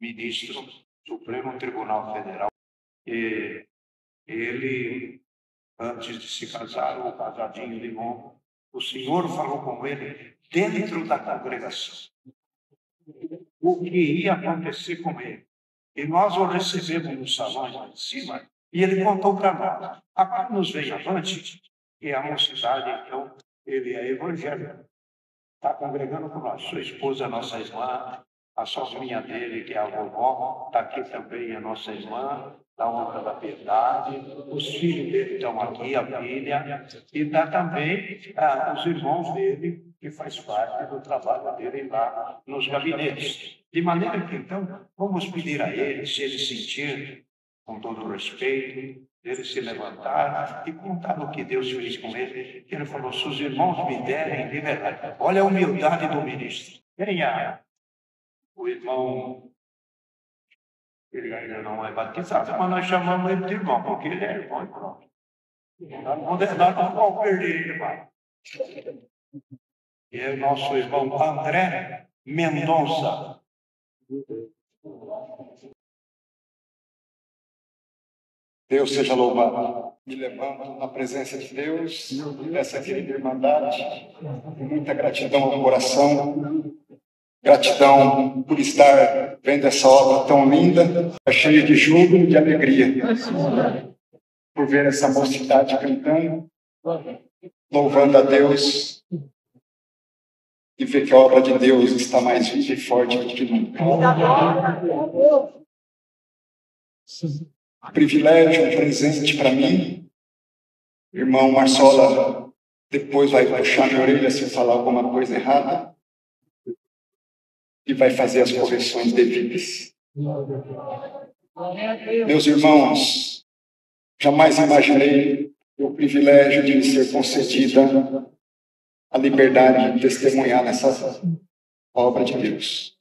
ministro do Supremo Tribunal Federal. E ele, antes de se casar, o casadinho de novo, o senhor falou com ele dentro da congregação o que ia acontecer com ele. E nós o recebemos no salão lá em cima, e ele contou para nós. Agora nos vem avante, e a mocidade, então, ele é evangélico. Está congregando com nós. Sua esposa, nossa irmã, a sobrinha dele, que é a vovó, está aqui também a nossa irmã, da Honra da Piedade. Os filhos dele estão aqui, a filha, e está também os irmãos dele, que faz parte do trabalho dele lá nos gabinetes. De maneira que, então, vamos pedir a ele, se ele sentir, com todo o respeito, ele se levantar e contar o que Deus fez com ele. Ele falou, se os irmãos me derem liberdade. Olha a humildade do ministro. Venha o irmão, ele ainda não é batizado, mas nós chamamos ele de irmão, porque ele é irmão e pronto. Nós não vamos perder, irmão. E é o nosso irmão André Mendonça. Deus seja louvado. Me levanto na presença de Deus, dessa querida irmandade, com muita gratidão ao coração, gratidão por estar vendo essa obra tão linda, cheia de júbilo e de alegria, por ver essa mocidade cantando, louvando a Deus e ver que a obra de Deus está mais viva e forte do que nunca. Um privilégio, um presente para mim. Irmão Marsola depois vai puxar minha orelha se eu falar alguma coisa errada e vai fazer as correções devidas. Meus irmãos, jamais imaginei o privilégio de me ser concedida a liberdade de testemunhar nessa obra de Deus.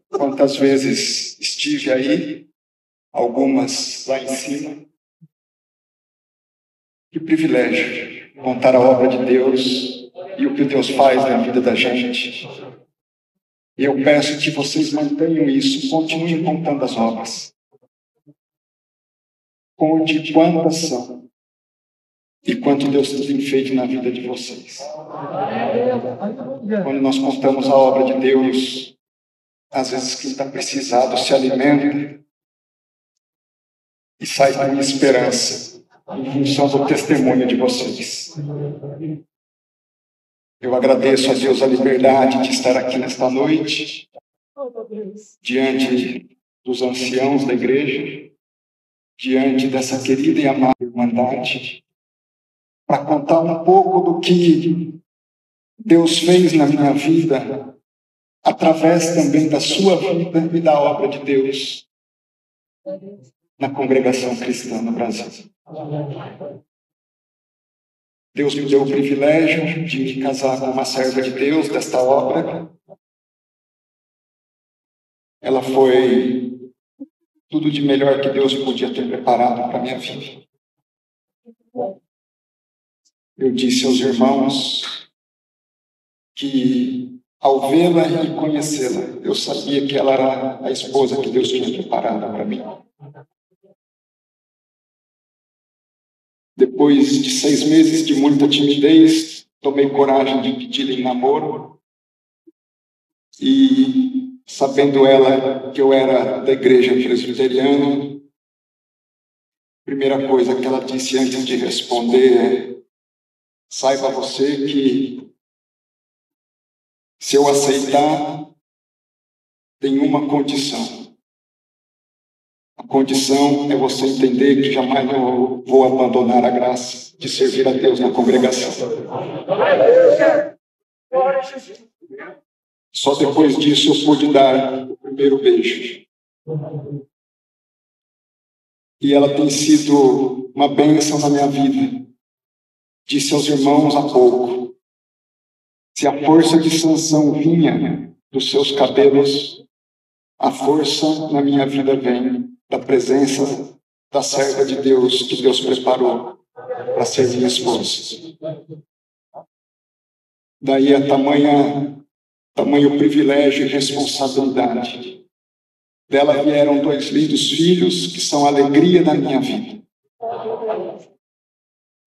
Quantas vezes estive aí, algumas lá em cima. Que privilégio contar a obra de Deus e o que Deus faz na vida da gente. E eu peço que vocês mantenham isso, continuem contando as obras. Conte quantas são e quanto Deus tem feito na vida de vocês. Quando nós contamos a obra de Deus, às vezes quem está precisado se alimenta e sai com esperança em função do testemunho de vocês. Eu agradeço a Deus a liberdade de estar aqui nesta noite, diante dos anciãos da igreja, diante dessa querida e amada irmandade, para contar um pouco do que Deus fez na minha vida, através também da sua vida e da obra de Deus na congregação cristã no Brasil. Deus me deu o privilégio de me casar com uma serva de Deus desta obra. Ela foi tudo de melhor que Deus podia ter preparado para a minha vida. Eu disse aos irmãos que, ao vê-la e conhecê-la, eu sabia que ela era a esposa que Deus tinha preparado para mim. Depois de 6 meses de muita timidez, tomei coragem de pedir-lhe em namoro. E, sabendo ela que eu era da igreja presbiteriana, a primeira coisa que ela disse antes de responder é: saiba você que, se eu aceitar, tem uma condição. A condição é você entender que jamais eu vou abandonar a graça de servir a Deus na congregação. Só depois disso eu pude dar o primeiro beijo. E ela tem sido uma bênção na minha vida. Disse aos irmãos há pouco: se a força de Sansão vinha dos seus cabelos, a força na minha vida vem da presença da serva de Deus que Deus preparou para ser minha esposa. Daí a tamanha tamanho privilégio e responsabilidade. Dela vieram 2 lindos filhos que são a alegria da minha vida.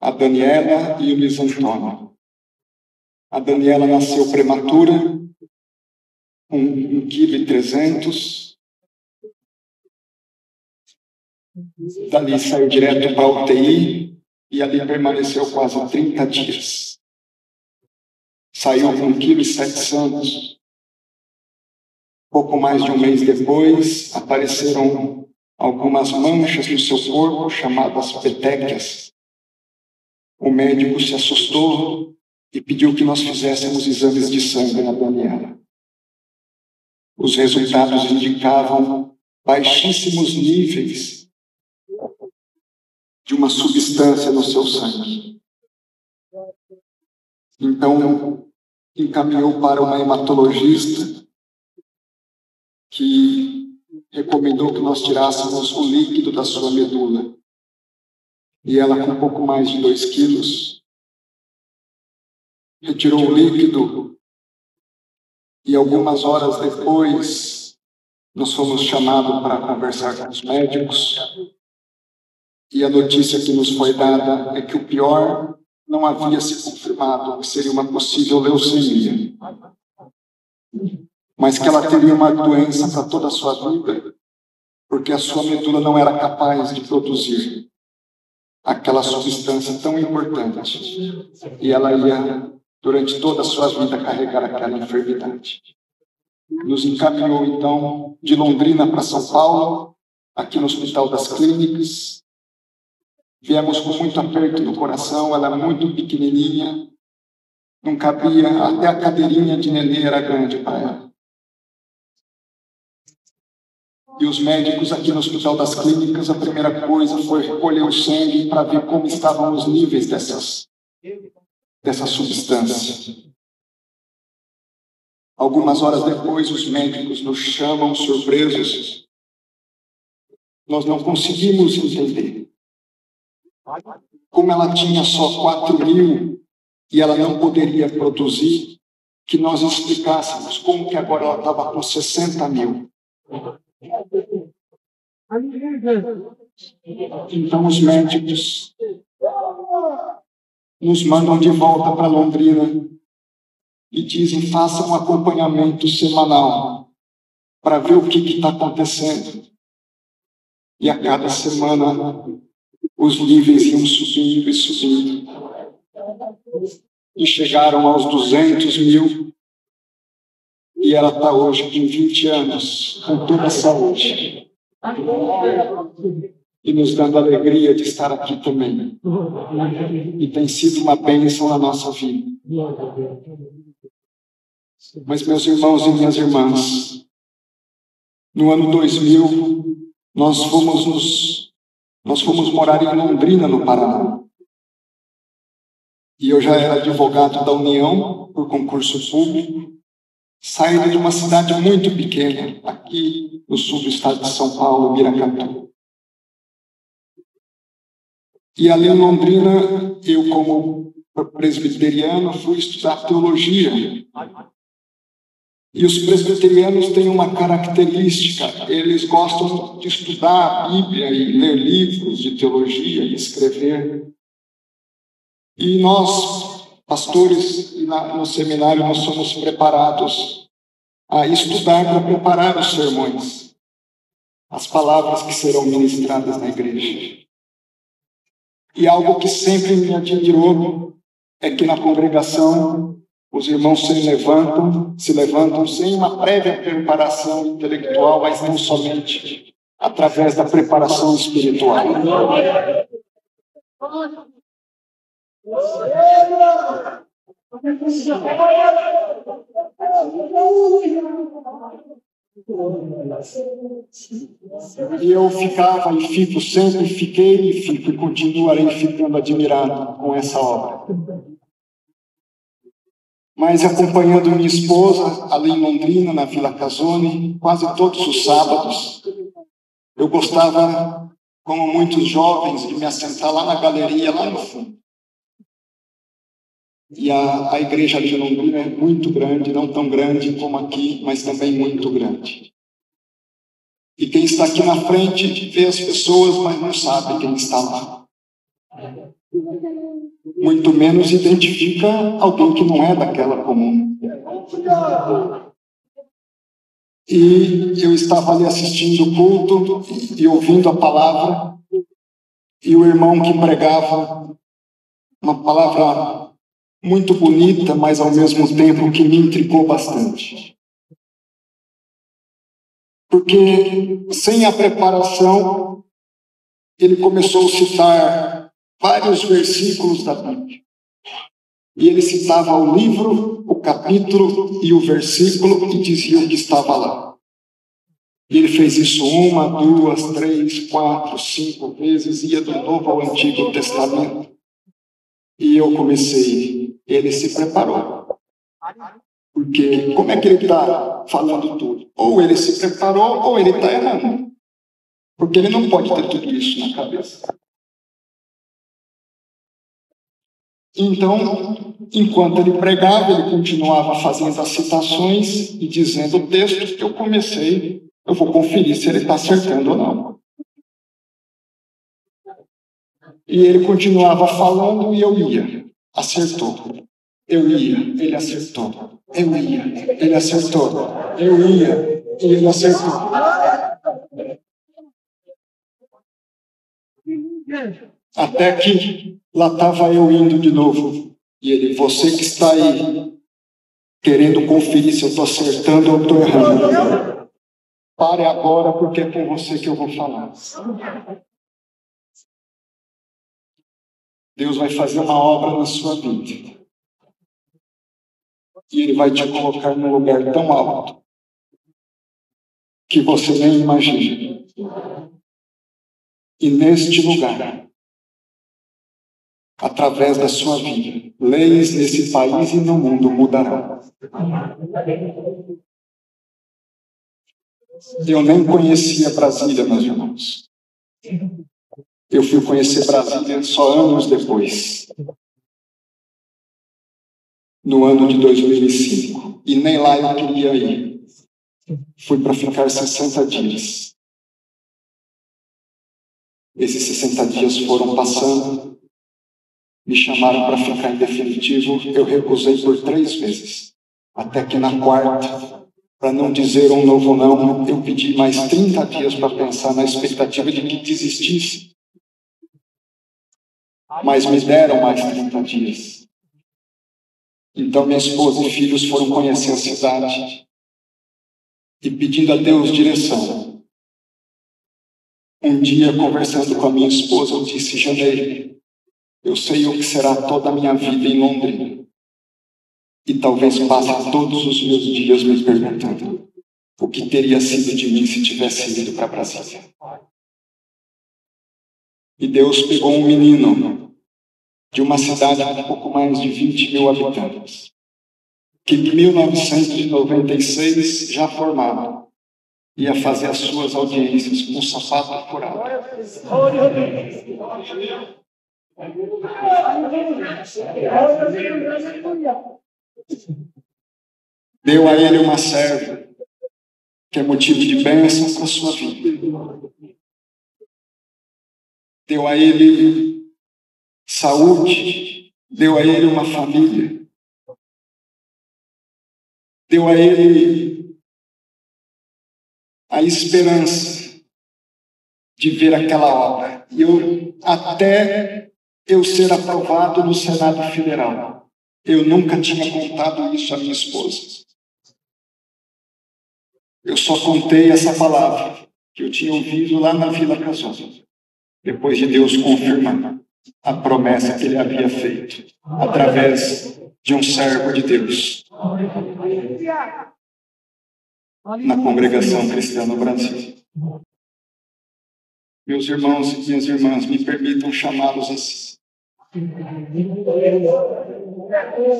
A Daniela e o Luiz Antônio. A Daniela nasceu prematura, com 1,3 kg. Dali saiu direto para a UTI e ali permaneceu quase 30 dias. Saiu com 1,7 kg. Pouco mais de um mês depois, apareceram algumas manchas no seu corpo, chamadas petequias. O médico se assustou e pediu que nós fizéssemos exames de sangue na Daniela. Os resultados indicavam baixíssimos níveis de uma substância no seu sangue. Então, encaminhou para uma hematologista que recomendou que nós tirássemos o líquido da sua medula. E ela, com pouco mais de 2 quilos, retirou o líquido e algumas horas depois nós fomos chamados para conversar com os médicos e a notícia que nos foi dada é que o pior não havia se confirmado, que seria uma possível leucemia, mas que ela teria uma doença para toda a sua vida, porque a sua medula não era capaz de produzir aquela substância tão importante. E ela ia, durante toda a sua vida, carregar aquela enfermidade. Nos encaminhou, então, de Londrina para São Paulo, aqui no Hospital das Clínicas. Viemos com muito aperto no coração, ela era muito pequenininha, não cabia, até a cadeirinha de nenê era grande para ela. E os médicos aqui no Hospital das Clínicas, a primeira coisa foi recolher o sangue para ver como estavam os níveis dessa substância. Algumas horas depois, os médicos nos chamam surpresos. Nós não conseguimos entender. Como ela tinha só 4.000 e ela não poderia produzir, que nós explicássemos como que agora ela estava com 60.000. Então os médicos nos mandam de volta para Londrina e dizem: façam um acompanhamento semanal para ver o que está acontecendo. E a cada semana os níveis iam subindo e subindo. E chegaram aos 200.000. E ela está hoje com 20 anos, com toda a saúde. E nos dando a alegria de estar aqui também. E tem sido uma bênção na nossa vida. Mas, meus irmãos e minhas irmãs, no ano 2000, nós fomos morar em Londrina, no Paraná. E eu já era advogado da União, por concurso público, saindo de uma cidade muito pequena, aqui no sul do estado de São Paulo, Miracatu. E ali em Londrina, eu, como presbiteriano, fui estudar teologia. E os presbiterianos têm uma característica: eles gostam de estudar a Bíblia e ler livros de teologia e escrever. E nós, pastores, no seminário, nós somos preparados a estudar para preparar os sermões, as palavras que serão ministradas na igreja. E algo que sempre me admirou é que na congregação os irmãos se levantam sem uma prévia preparação intelectual, mas não somente através da preparação espiritual. E eu ficava e fico, sempre fiquei e fico, e continuarei ficando admirado com essa obra. Mas acompanhando minha esposa ali em Londrina, na Vila Casone, quase todos os sábados, eu gostava, como muitos jovens, de me assentar lá na galeria, lá no fundo. E a igreja ali de Londrina é muito grande, não tão grande como aqui, mas também muito grande. E quem está aqui na frente vê as pessoas, mas não sabe quem está lá. Muito menos identifica alguém que não é daquela comum. E eu estava ali assistindo o culto e ouvindo a palavra, e o irmão que pregava uma palavra muito bonita, mas ao mesmo tempo que me intrigou bastante. Porque sem a preparação, ele começou a citar vários versículos da Bíblia. E ele citava o livro, o capítulo e o versículo e dizia o que estava lá. E ele fez isso 1, 2, 3, 4, 5 vezes, ia do Novo ao Antigo Testamento. E eu comecei, ele se preparou. Porque como é que ele está falando tudo? Ou ele se preparou, ou ele está errando. Porque ele não pode ter tudo isso na cabeça. Então, enquanto ele pregava, ele continuava fazendo as citações e dizendo o texto que eu comecei. Eu vou conferir se ele está acertando ou não. E ele continuava falando e eu ia. Acertou. Eu ia, ele acertou. Eu ia, ele acertou. Eu ia, e ele acertou. Até que lá estava eu indo de novo. E ele, você que está aí, querendo conferir se eu estou acertando ou estou errando. Pare agora, porque é com você que eu vou falar. Deus vai fazer uma obra na sua vida. E Ele vai te colocar num lugar tão alto que você nem imagina. E neste lugar, através da sua vida, leis nesse país e no mundo mudarão. Eu nem conhecia Brasília, meus irmãos. Eu fui conhecer Brasília só anos depois. No ano de 2005. E nem lá eu queria ir. Fui para ficar 60 dias. Esses 60 dias foram passando. Me chamaram para ficar em definitivo. Eu recusei por 3 vezes. Até que na quarta, para não dizer um novo não, eu pedi mais 30 dias para pensar na expectativa de que desistisse. Mas me deram mais 30 dias. Então minha esposa e filhos foram conhecer a cidade e pedindo a Deus direção. Um dia, conversando com a minha esposa, eu disse, Janeiro, eu sei o que será toda a minha vida em Londrina. E talvez passe todos os meus dias me perguntando o que teria sido de mim se tivesse ido para Brasília. E Deus pegou um menino de uma cidade de pouco mais de 20 mil habitantes, que em 1996, já formado, ia fazer as suas audiências com o sapato furado. Deu a ele uma serva, que é motivo de bênção para a sua vida. Deu a ele saúde, deu a ele uma família, deu a ele a esperança de ver aquela obra. E até eu ser aprovado no Senado Federal, eu nunca tinha contado isso à minha esposa. Eu só contei essa palavra que eu tinha ouvido lá na Vila Casosa, depois de Deus confirmar a promessa que Ele havia feito através de um servo de Deus na congregação cristã no Brasil. Meus irmãos e minhas irmãs, me permitam chamá-los assim.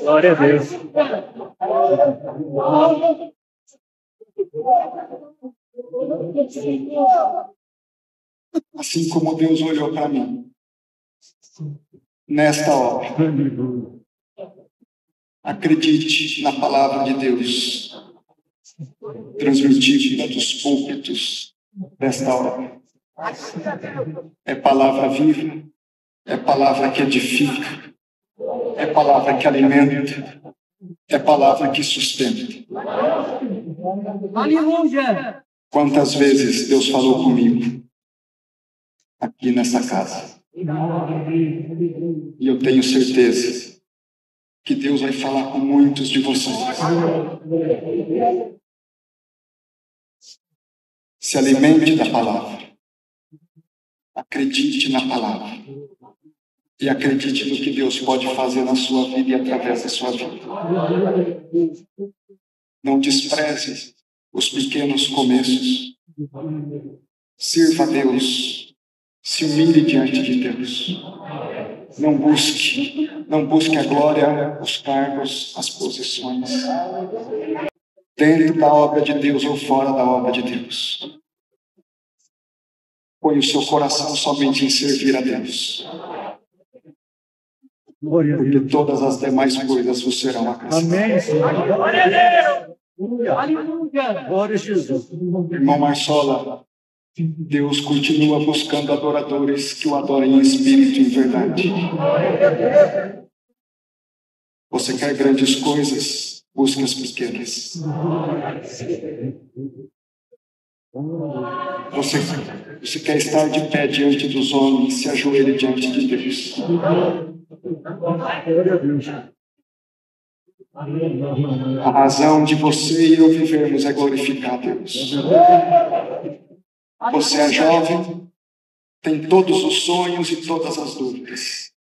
Glória a Deus. Assim como Deus olhou para mim nesta hora Acredite na palavra de Deus, transmitida dos púlpitos desta hora. É palavra viva, é palavra que edifica, é palavra que alimenta, é palavra que sustenta. Aleluia! Quantas vezes Deus falou comigo aqui nessa casa? E eu tenho certeza que Deus vai falar com muitos de vocês. Se alimente da palavra. Acredite na palavra. E acredite no que Deus pode fazer na sua vida e através da sua vida. Não despreze os pequenos começos. Sirva a Deus. Se humilhe diante de Deus. Não busque a glória, os cargos, as posições. Dentro da obra de Deus ou fora da obra de Deus. Põe o seu coração somente em servir a Deus. Porque todas as demais coisas vos serão acrescentadas. Amém, Senhor. Glória a Deus! Aleluia! Glória a Jesus. Irmão Marsola, Deus continua buscando adoradores que o adorem em espírito e em verdade. Você quer grandes coisas? Busque as pequenas. Você quer estar de pé diante dos homens? Se ajoelhe diante de Deus. A razão de você e eu vivermos é glorificar a Deus. Você é jovem, tem todos os sonhos e todas as dúvidas.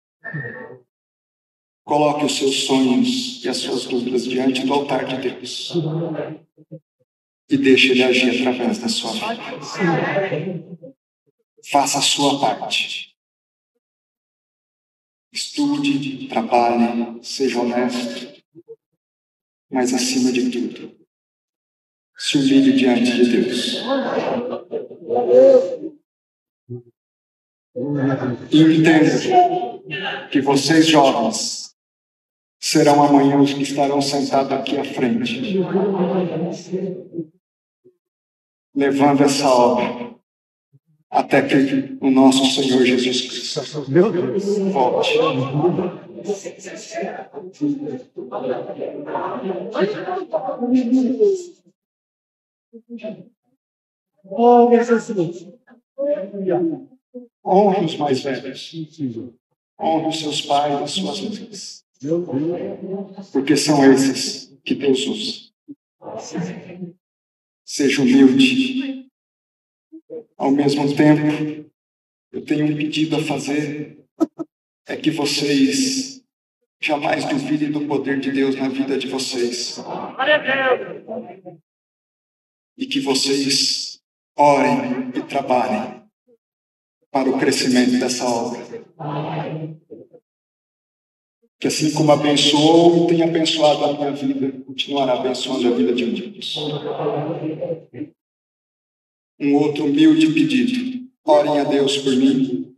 Coloque os seus sonhos e as suas dúvidas diante do altar de Deus. E deixe Ele agir através da sua vida. Faça a sua parte. Estude, trabalhe, seja honesto. Mas acima de tudo, se humilhe diante de Deus. E entenda que vocês jovens serão amanhã os que estarão sentados aqui à frente, levando essa obra até que o nosso Senhor Jesus Cristo volte. Honre os mais velhos. Honre os seus pais e as suas mães. Porque são esses que Deus usa. Seja humilde. Ao mesmo tempo, eu tenho um pedido a fazer. É que vocês jamais duvidem do poder de Deus na vida de vocês. E que vocês orem e trabalhem para o crescimento dessa obra. Que assim como abençoou e tem abençoado a minha vida, continuará abençoando a vida de muitos. Um outro humilde pedido. Orem a Deus por mim,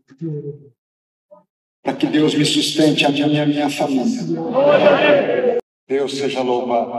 para que Deus me sustente, a minha família. Deus seja louvado.